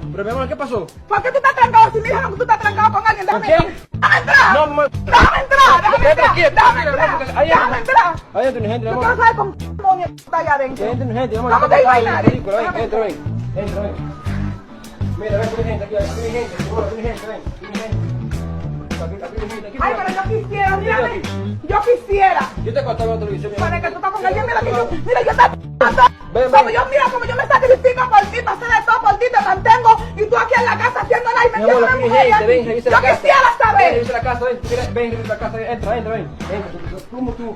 No. Pero mi amor, ¿qué pasó? ¿Por qué tú estás trancado? Si me dijeron que tú estás trancado con alguien, déjame ¿Con quién? entrar. ¡Déjame entrar! No, mamá. ¡Déjame entrar! ¡Déjame entrar! Aquí, ¡Déjame entrar! ahí ¡Déjame entrar! Ahí entra una gente, mi Yo amor. quiero saber con qué demonio está allá adentro. Que entra gente, vamos ¿Cómo te iba a ir? película, ven, entra, ven. Entra, ven. Mira, ven, tiene gente aquí, tiene gente, seguro, tiene gente, ven, tiene gente. Aquí tiene gente, aquí. Ay, pero yo quisiera, mírame. Yo quisiera. Yo te acostaba en la televisión, mi amor. Para que tú estás con alguien, mira que yo, mira, yo te Ven, como ven. yo, mira, como yo me sacrifico por ti, pasé de todo por ti, te mantengo, y tú aquí en la casa haciendo nada y me Mi amor, tienes aquí una hay mujer gente, ven, aquí. revisa Yo la casa. quisiera Ven, saber. revisa la casa, ven, mira, ven, revisa la casa, entra, ven. Entra, tú.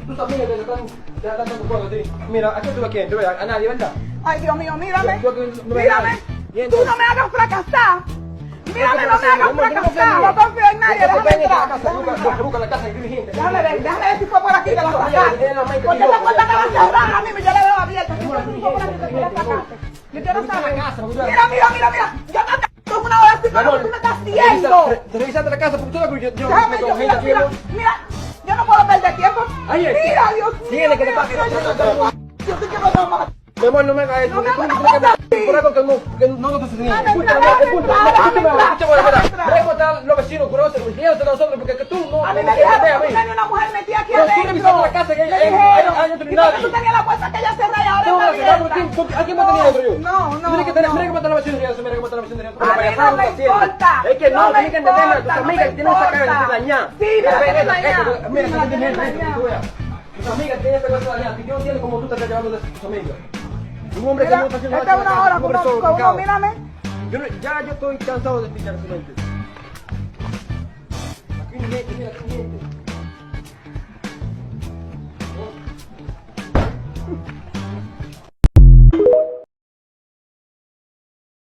Tus amigas te están dando cosas, sí. Mira, aquí tú aquí entro, a nadie, ¿verdad? Ay, Dios mío, mírame. Yo aquí no veo Mírame. nadie. Y Tú entonces- no me hagas fracasar. Mírame, ¿Qué no me pasa? hagas Amor, yo no fracasar. confío en No confío en nadie. Entonces, Déjame ven entrar. a la casa, busca la casa, aquí hay gente. Déjame ver si fue por aquí que la Eso, sacaste. mira, la mente Porque que esa yo- puerta estaba cerrada, a mí yo la veo abierta. Si Amor, fue por aquí que tú la sacaste. Yo quiero Revisa la saber. casa, porque tú- Mira. Yo te estoy una hora sin ver lo que tú me estás haciendo. Revisaste la casa, porque tú sabes que yo Déjame, con yo, gente aquí. mira, yo no puedo perder tiempo. Ay, Mira, Dios mío. Tiene que te mira, pase. mira, yo sé que me va a matar. Mi amor, no me hagas eso. No me Tú hagas tienes así. por algo que no nos sucedió. Dame Escúchame, entrar, escúchame, entrar. Mira cómo están los vecinos curiosos, riéndose de nosotros, porque que tú no A mí no me dijeron a que mí. tú tenías una mujer metida aquí Pero tú adentro. revisaste la casa, que Me hay- dijeron. hay otro Y porque nadie. tú tenías la puerta que ella cerrada y ahora No, está la cerramos, abierta. ¿a quién me tenía otro yo? No. Mira cómo están los vecinos riéndose, mira cómo están los vecinos riéndose. A mí no me importa. Es que no, No me tienes que entender a tus importa, amigas no que tienen esa cara me de dañar. Sí, mira, Ven, que ven, dañar. mira, Mira, que tienen que gente, dañar. tú veas. Tus amigas tienen esa cosa de dañar, que yo no entiendo cómo tú te estás llevando de tus amigas. Un hombre que Mira, no está haciendo esta es una hora un hombre con uno, sobrecargado. mírame. Ya yo estoy cansado de explicar su mente. Aquí hay gente, mira, aquí hay gente.